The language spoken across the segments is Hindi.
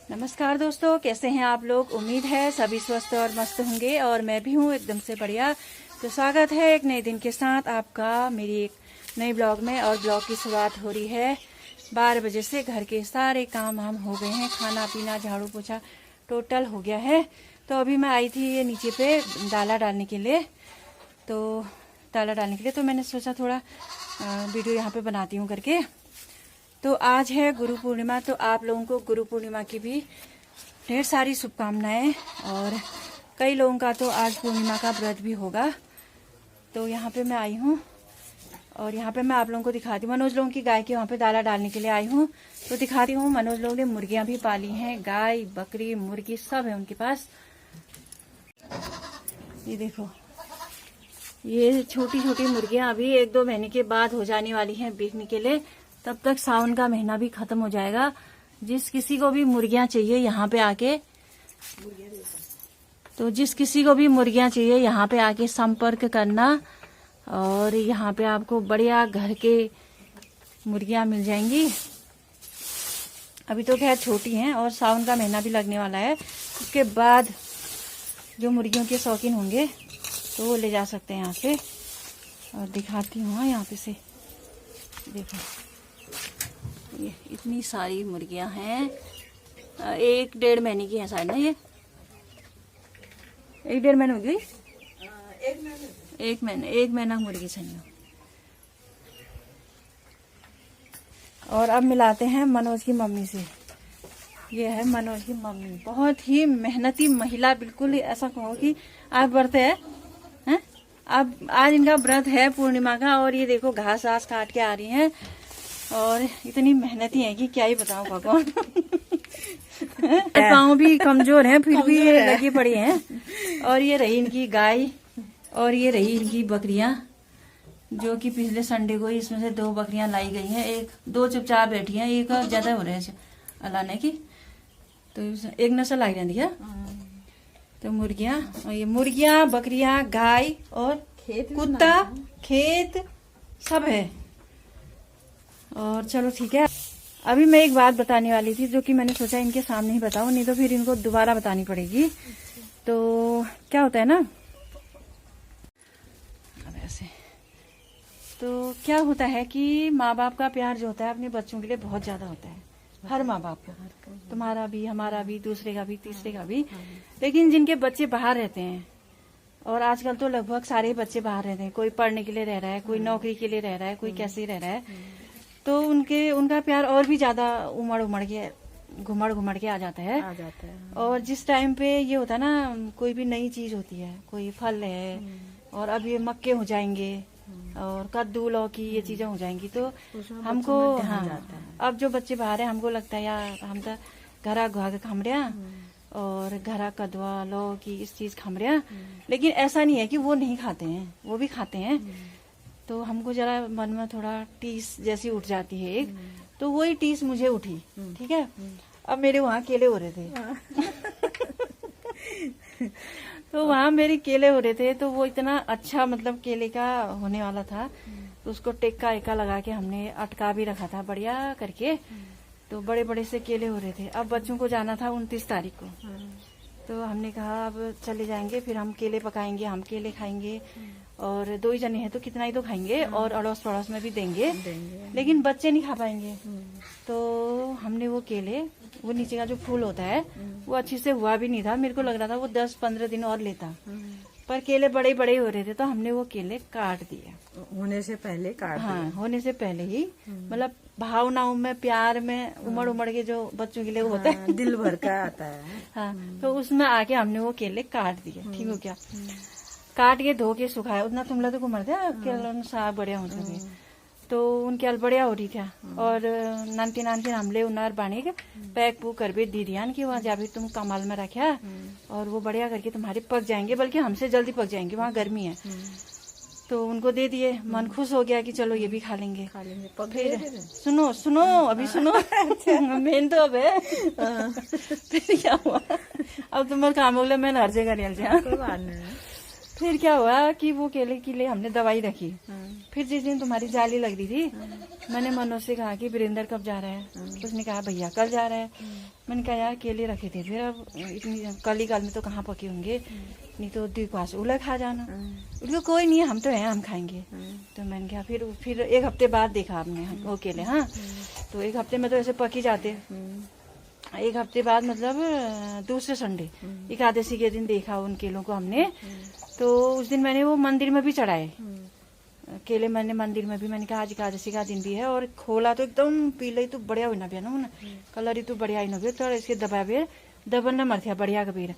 नमस्कार दोस्तों, कैसे हैं आप लोग। उम्मीद है सभी स्वस्थ और मस्त होंगे और मैं भी हूँ एकदम से बढ़िया। तो स्वागत है एक नए दिन के साथ आपका मेरी एक नई ब्लॉग में। और ब्लॉग की शुरुआत हो रही है 12 बजे से। घर के सारे काम हम हो गए हैं, खाना पीना झाड़ू पोछा टोटल हो गया है। तो अभी मैं आई थी ये नीचे पे डाला डालने के लिए। तो मैंने सोचा थोड़ा वीडियो यहाँ पे बनाती हूँ करके। तो आज है गुरु पूर्णिमा, तो आप लोगों को गुरु पूर्णिमा की भी ढेर सारी शुभकामनाएं। और कई लोगों का तो आज पूर्णिमा का व्रत भी होगा। तो यहाँ पे मैं आई हूँ और यहाँ पे मैं आप लोगों को दिखाती हूँ। मनोज लोगों की गाय के वहाँ पे दाला डालने के लिए आई हूँ, तो दिखाती हूँ। मनोज लोगों ने मुर्गियां भी पाली हैं, गाय बकरी मुर्गी सब है उनके पास। ये देखो, ये छोटी छोटी मुर्गियां अभी 1-2 महीने के बाद हो जाने वाली हैं बिकने के लिए। तब तक सावन का महीना भी खत्म हो जाएगा। जिस किसी को भी मुर्गियां चाहिए यहाँ पे आके, यहाँ पे आके संपर्क करना। और यहाँ पे आपको बढ़िया घर के मुर्गियां मिल जाएंगी। अभी तो खैर छोटी हैं और सावन का महीना भी लगने वाला है। उसके बाद जो मुर्गियों के शौकीन होंगे तो वो ले जा सकते हैं यहाँ से। और दिखाती हूँ यहाँ पे से, देखो ये इतनी सारी मुर्गियां हैं। 1-1.5 महीने की है शायद ना। ये 1-1.5 महीने हो गई। 1 महीना मुर्गी चाहिए। और अब मिलाते हैं मनोज की मम्मी से। ये है मनोज की मम्मी, बहुत ही मेहनती महिला। बिल्कुल ऐसा कहो कि आज व्रत है, हैं? अब आज इनका व्रत है पूर्णिमा का। और ये देखो घास वास काट के आ रही हैं और इतनी मेहनती है कि क्या ही बताऊं भगवान। पाँव भी कमजोर हैं फिर भी ये लगी पड़ी हैं। और ये रही इनकी गाय और ये रही इनकी बकरियां, जो कि पिछले संडे को इसमें से 2 बकरियां लाई गई हैं। 2 चुपचाप बैठी हैं, एक ज्यादा हो रहे हैं अलाने की। तो एक नस्ल लाई रही है। तो मुर्गियां बकरियां गाय और कुत्ता खेत सब है। और चलो ठीक है। अभी मैं एक बात बताने वाली थी जो कि मैंने सोचा इनके सामने ही बताऊं, नहीं तो फिर इनको दोबारा बतानी पड़ेगी। तो क्या होता है ना, अब ऐसे तो क्या होता है कि माँ बाप का प्यार जो होता है अपने बच्चों के लिए बहुत ज्यादा होता है। हर माँ बाप का, तुम्हारा भी, हमारा भी, दूसरे का भी, तीसरे का भी। लेकिन जिनके बच्चे बाहर रहते हैं, और आजकल तो लगभग सारे बच्चे बाहर रहते हैं, कोई पढ़ने के लिए रह रहा है, कोई नौकरी के लिए रह रहा है, कोई कैसे रह रहा है, तो उनका प्यार और भी ज्यादा घुमड़ के आ जाता है। और जिस टाइम पे ये होता है ना, कोई भी नई चीज होती है, कोई फल है, और अब ये मक्के हो जाएंगे और कद्दू लौकी ये चीजें हो जाएंगी, तो हमको अब जो बच्चे बाहर है हमको लगता है यार हम तो घरा गुहा के खम रहा और घरा कदवा लौकी इस चीज खम रहा। लेकिन ऐसा नहीं है कि वो नहीं खाते हैं, वो भी खाते हैं। तो हमको जरा मन में थोड़ा टीस जैसी उठ जाती है एक, तो वही टीस मुझे उठी। ठीक है, अब मेरे वहाँ केले हो रहे थे। तो वहाँ मेरे केले हो रहे थे, तो वो इतना अच्छा मतलब केले का होने वाला था। तो उसको टेक्का एका लगा के हमने अटका भी रखा था बढ़िया करके। तो बड़े बड़े से केले हो रहे थे। अब बच्चों को जाना था 29 तारीख को। तो हमने कहा अब चले जाएंगे, फिर हम केले पकाएंगे, हम केले खाएंगे। और 2 ही जने हैं तो कितना ही तो खाएंगे, और अड़ोस पड़ोस में भी देंगे। लेकिन बच्चे नहीं खा पाएंगे। तो हमने वो केले, वो नीचे का जो फूल होता है वो अच्छे से हुआ भी नहीं था। मेरे को लग रहा था वो 10-15 दिन और लेता, पर केले बड़े बड़े हो रहे थे। तो हमने वो केले काट दिए होने से पहले होने से पहले ही। मतलब भावनाओं में, प्यार में उमड़ के जो बच्चों के लिए होता है, दिल भर का आता है। हाँ, तो उसमें आके हमने वो केले काट दिए। ठीक हो क्या, काट के धो के सुखाया। उतना तुमला तो घुमर दिया केलन साग बढ़िया हो सके। तो उनके अल बढ़िया हो रही था। और नानके हमले उनार बाणी के पैक पू कर भी दी दिया कि वहाँ जाभी तुम कमाल में रखा, और वो बढ़िया करके तुम्हारे पक जाएंगे, बल्कि हमसे जल्दी पक जाएंगे, वहाँ गर्मी है। तो उनको दे दिए। मन खुश हो गया कि चलो ये भी खा लेंगे। फिर सुनो अभी सुनो। मेन तो अब है। फिर क्या हुआ, अब तुम्हारा काम हो गया, मैं हर जगह रियल जा। फिर क्या हुआ कि वो केले के लिए हमने दवाई रखी। फिर जिस दिन तुम्हारी जाली लग रही थी, मैंने मनोज से कहा कि वीरेंद्र कब जा रहा है। उसने कहा भैया कल जा रहा है। मैंने कहा यार केले रखे थे, फिर अब इतनी कल में तो कहाँ पके होंगे, नहीं तो द्वीपास उलग खा जाना। उसको कोई नहीं है, हम तो हैं, हम खाएंगे। तो मैंने कहा फिर 1 हफ्ते बाद देखा आपने वो केले। हाँ, तो 1 हफ्ते में तो ऐसे पक ही जाते। 1 हफ्ते बाद मतलब दूसरे संडे एकादशी के दिन देखा उन केलों को हमने। तो उस दिन मैंने वो मंदिर में भी चढ़ाए केले। मैंने मंदिर में भी, मैंने कहा आज एकादशी का दिन भी है, और खोला तो एकदम पीले तो बढ़िया होना भी ना, कलर ही तो बढ़िया ही ना थोड़ा इसके दबावे दबन न मर बढ़िया कबीर।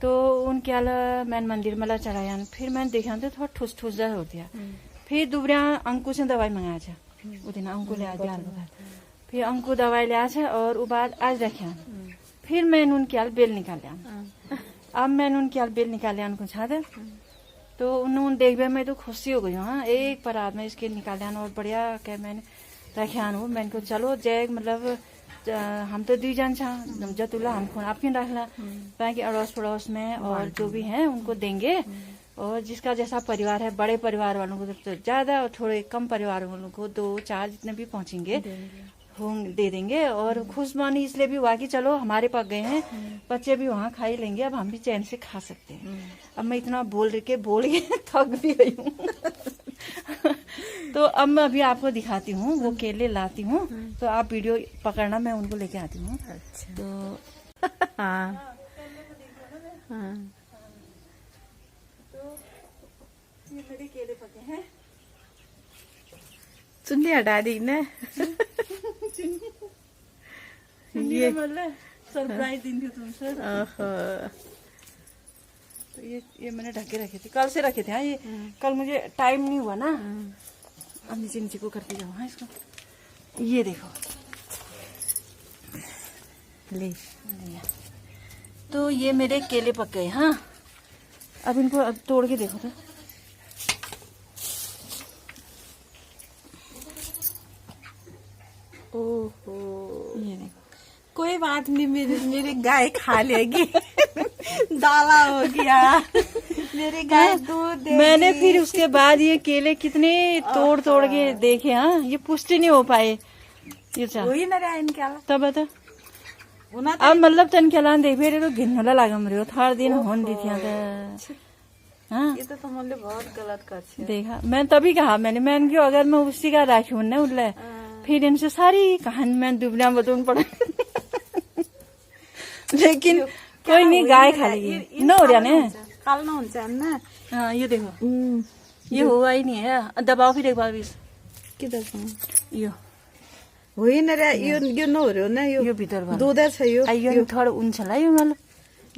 तो उन क्या मैंने मंदिर में चढ़ाया। फिर मैंने देखा तो थोड़ा ठुस ठुस जा हो दिया। फिर दुबरिया अंकु से दवाई मंगाया था, वो दिन अंकु ले आया। फिर अंकु दवाई लिया था, और वो बाद आज रखे। फिर मैंने उनके बेल निकाल लिया। अब मैंने उनके बेल निकाल लिया उनको छाद। तो उन्होंने देखने में तो खुशी हो गई। हाँ, एक परात में इसके निकाल लिया, और बढ़िया क्या मैंने रखे वो। मैंने को चलो जय मतलब हम तो 2 जन छा जतुला हमको आपके रखला ताकि अड़ोस पड़ोस में और जो भी हैं उनको देंगे। और जिसका जैसा परिवार है, बड़े परिवार वालों को तो ज्यादा, और थोड़े कम परिवार वालों को 2-4 जितने भी पहुंचेंगे दे देंगे। और खुशमानी इसलिए भी हुआ कि चलो हमारे पास गए हैं, बच्चे भी वहाँ खा ही लेंगे, अब हम भी चैन से खा सकते हैं। अब मैं इतना बोल के थक भी गई हूँ। तो अब मैं अभी आपको दिखाती हूँ, वो केले लाती हूँ, तो आप वीडियो पकड़ना, मैं उनको लेके आती हूँ। अच्छा। तो हाँ हाँ, तो ये मेरे केले पके हैं। चुन्नी हटा दी ना। ये मतलब सरप्राइज दिन थी तुमसे। तो ये मैंने ढके रखे थे, कल से रखे थे। हाँ, ये कल मुझे टाइम नहीं हुआ ना। अब नीचे को करते जाओ। हाँ, इसको ये देखो ले। तो ये मेरे केले पक गए। हाँ, अब इनको अब तोड़ के देखो तो। ओहो, ये देखो। कोई बात नहीं, मेरी गाय खा लेगी। दाला हो गया, मेरी गाय दूध देगी। मैंने फिर उसके बाद ये केले कितने तोड़ के देखे। हाँ, ये पुष्टि नहीं हो पाए। ये वही ना रहा इनके तब बता अब मतलब तन क्या देख फिर तो घिनला लागम रहे हो थार दिन होन दी थी। हाँ, ये तो मुझे बहुत गलत कर देखा। मैं तभी कहा मैंने क्यों अगर मैं उसी का राखी हूं ना उल्ले फिर इनसे सारी कहानी मैं दुबला बतून पड़ा। लेकिन कोई नहीं, गाय खा लेगी न हो रहा ने काल ना हुन्छ ना। हाँ, ये देखो ये हुआ ही नहीं है। दबाओ फिर एक बार भी यो होइन रे, यो नहोर्यो न, यो भित्र वाला दुध छ यो। यो थोड़ा उन्छ ला यो मतलब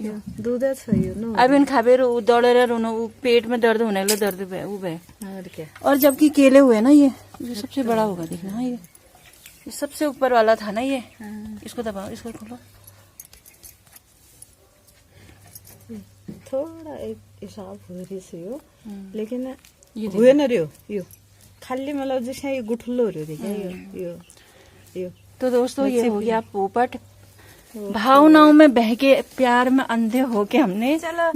यो दूध छ यो न। अब इन खाबेर दौड़ेर रोना, पेट में दर्द होने लगा, दर्द वो है। और क्या, और जबकि केले हुए ना ये सबसे बड़ा होगा देखना। हाँ, ये सबसे ऊपर वाला था ना ये। इसको दबाओ, इसको खोलो। थोड़ा एक हिसाब हो रही से यो, लेकिन ये हुएन रह्यो यो खाली मतलब जैसे ये गुठलो रह्यो देखा यो। तो दोस्तों ये हो गया पोपट। भावनाओं में बहके प्यार में अंधे होके हमने चलो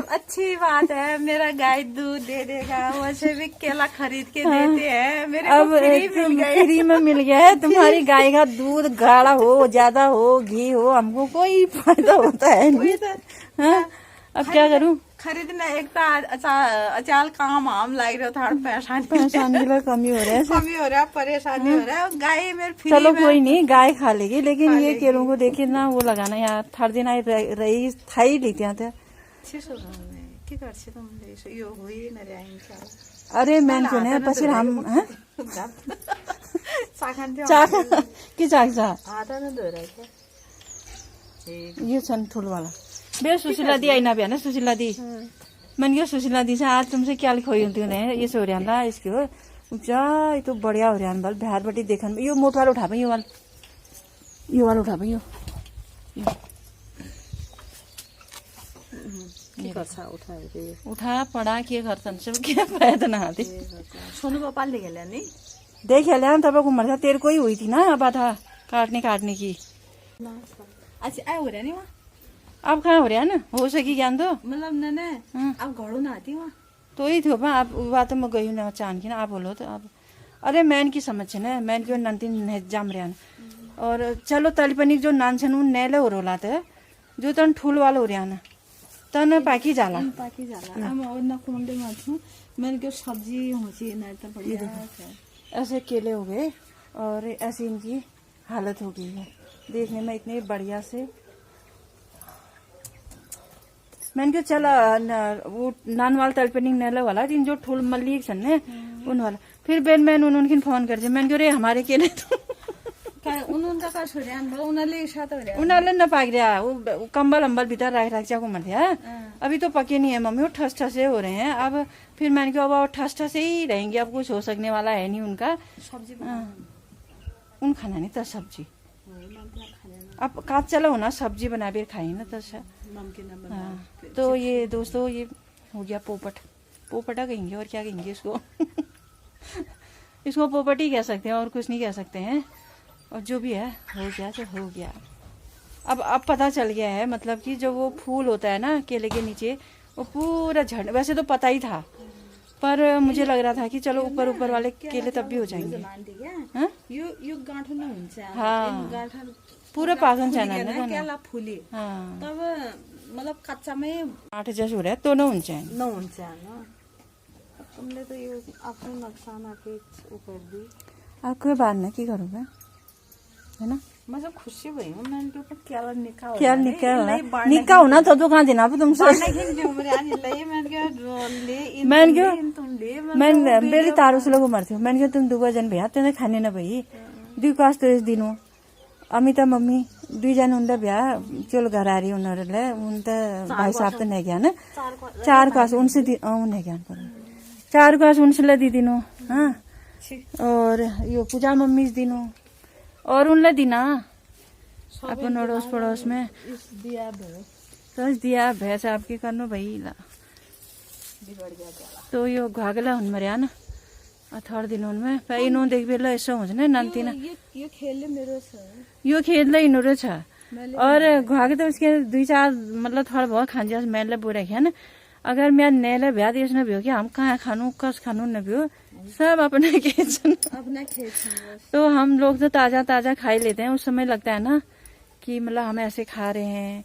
अच्छी बात है, मेरा गाय दूध दे देगा, वैसे भी केला खरीद के देते हैं, मेरे अब को फ्री में मिल गया है। तुम्हारी गाय का दूध गाढ़ा हो, ज्यादा हो, घी हो, हमको कोई फायदा होता है नहीं। हाँ, अब क्या करूं, खरीदना एक तो अचाल काम हम लाग रहे था, परेशानी का कमी हो रहा है, कमी हो रहा है, परेशानी हो रहा है। गाय मेरे फ्री चलो कोई नहीं, गाय खा लेगी, लेकिन ये केलों को देखे ना वो लगाना यार। थर्ड दिन आई रही था ही ली थे। अरे मैं सुने पछिर हम ये छन ठुल वाला बे सुशीला दी आईना भी है ना। सुशीला दी मैंने कहा सुशीला दी से आज तुमसे क्या खोई होती है ये सो रहा इसके हो ऊंचा, ये तो बढ़िया हो रहा बल बिहार बटी देखन यो मोट वाला उठा यो वाला उठा यो उठा पड़ा के घर सब क्या फायदा ना आते। सोनू गोपाल ले गया नहीं देख लिया तब उम्र था तेरे को ही हुई थी ना, अब था काटने की। अच्छा आया हो रहा नहीं वहाँ आप कहाँ हो रहा ना हो सकी ज्ञान दो मतलब नने अब घड़ो ना आती वहाँ तो ही थियो आप बात तो मैं गई हूँ ना चांद की ना आप बोलो तो आप अरे मैन की समझ है ना मैन की नंती जाम रहा और चलो तलपनी जो नान छन उन नेले हो रोला थे जो तन ठूल वाला हो रहा ना तन पाकी जाला अब और ना कुंडे में छूं मैंने क्यों सब्जी होची नहीं तो बढ़िया ऐसे केले हो गए और ऐसी इनकी हालत हो गई है देखने में इतने बढ़िया से मैंने कहा चला वो नान वाला तलपनी नेले वाला जिन जो ठूल मल्ली छन ने उन वाला फिर बेन मैंने उनकी फोन कर दिया मैंने कहा रे हमारे केले तो उनका का छोड़े उन्होंने साथ हो रहा उन्होंने न पाक दिया वो कंबल अंबल भीतर रख जाको मर दिया अभी तो पके नहीं है मम्मी वो ठस ठसे हो रहे हैं अब फिर मैंने कहा अब ठस ठसे ही रहेंगे अब कुछ हो सकने वाला है नहीं उनका सब्जी उन खाना नहीं था सब्जी अब काट चला हो ना सब्जी बना के खाई ना तसा तो ये दोस्तों ये हो गया पोपट पोपटा कहेंगे और क्या कहेंगे इसको इसको पोपट ही कह सकते हैं और कुछ नहीं कह सकते हैं और जो भी है हो गया तो हो गया अब पता चल गया है मतलब कि जो वो फूल होता है ना केले के नीचे वो पूरा झड़ वैसे तो पता ही था पर मुझे लग रहा था कि चलो ऊपर ऊपर वाले केले तब भी हो जाएंगे हाँ पूरा पागन चैनल है फूली हाँ तब मतलब कच्चा में 8 जैसे हो रहा है तो न हुन्छ तुमने तो ये अपने नुकसान आपके ऊपर दी अब कोई बात नहीं की करूँगा है ना मैं सब खुशी भई हूँ मैंने के ऊपर क्या निकाल क्या निकाह होना तो दुकान देना तुमसे मैं बेली तारू से लोग मरते हो मैंने कहा तुम 2 जन भैया तेने खाने ना भाई दुई कास तो इस दिन अमिता मम्मी 2 जन उनका ब्याह चलो घर आ रही उन्होंने उन भाई साहब तो नहीं गया ना 4 कास उनसे उन्हें ज्ञान करो 4 कास उनसे ले दी दिनों हाँ और यो पूजा मम्मी इस दिनों और उन दिना अपन अड़ोस पड़ोस में दिया भैंस आपके करनो भाई ला तो यो घागला हुन मरिया ना अथर दिन उनमें पर इन्हों देख बेला ऐसा हो जाने नंती ना ये खेल मेरो यो खेल ले इन्होंने छा और घागे तो उसके 2-4 मतलब थोड़ा बहुत खांजा मैंने बुरा किया ना अगर मैं नेले ब्याह देश न भी हो कि हम कहाँ खानू कस खानू न भी हो सब अपने खेचन तो हम लोग तो ताजा ताजा खा ही लेते हैं उस समय लगता है ना कि मतलब हम ऐसे खा रहे हैं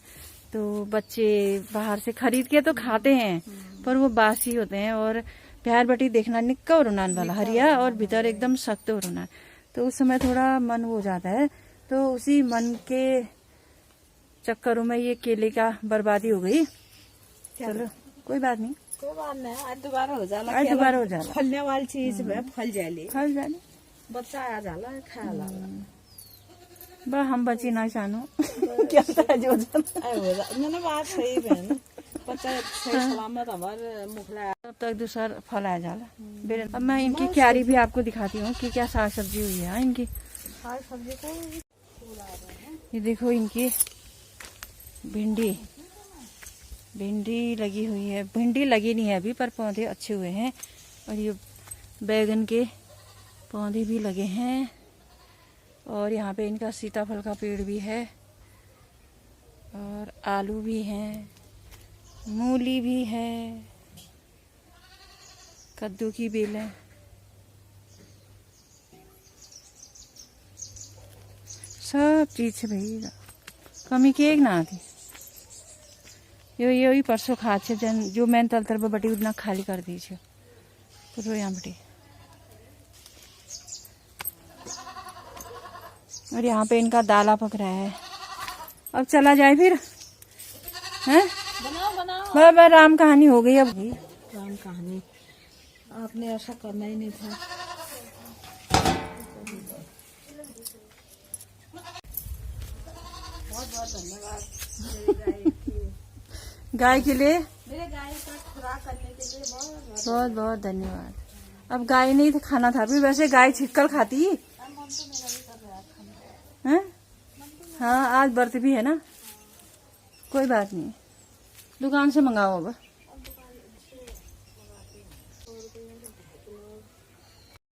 तो बच्चे बाहर से खरीद के तो खाते हैं पर वो बासी होते हैं और प्यार बटी देखना निक्का और रुनान वाला हरिया और भीतर एकदम सख्त और रुनान तो उस समय थोड़ा मन हो जाता है तो उसी मन के चक्करों में ये केले का बर्बादी हो गई चलो कोई बात नहीं आज दोबारा हो जाला फलने वाली चीज में फल जाले बच्चा आ जाला खाला बा हम बची ना जानो क्या जो मैंने बात सही बहन बच्चा सही सलामत हमारे मुखला तब तक दूसरा फल आ जाला अब मैं इनकी क्यारी भी आपको दिखाती हूँ कि क्या साग सब्जी हुई है इनकी साग सब्जी को ये देखो इनकी भिंडी लगी हुई है भिंडी लगी नहीं है अभी पर पौधे अच्छे हुए हैं और ये बैगन के पौधे भी लगे हैं और यहाँ पे इनका सीताफल का पेड़ भी है और आलू भी हैं मूली भी है कद्दू की बेलें सब चीज से भाई कमी के एक ना आती यो परसों खाद से जन जो मैंने तल पर बटी उतना खाली कर दीजिए तो यहाँ बटी और यहाँ पे इनका दाला पक रहा है अब चला जाए फिर हैं बनाओ राम कहानी हो गई अब राम कहानी आपने ऐसा करना ही नहीं था बहुत बहुत धन्यवाद गाय के लिए मेरे गाय का खुराक करने के लिए बहुत बहुत धन्यवाद अब गाय नहीं तो खाना था भी वैसे गाय छिटकल खाती है हाँ आज व्रत भी है ना कोई बात नहीं दुकान से मंगाओ अब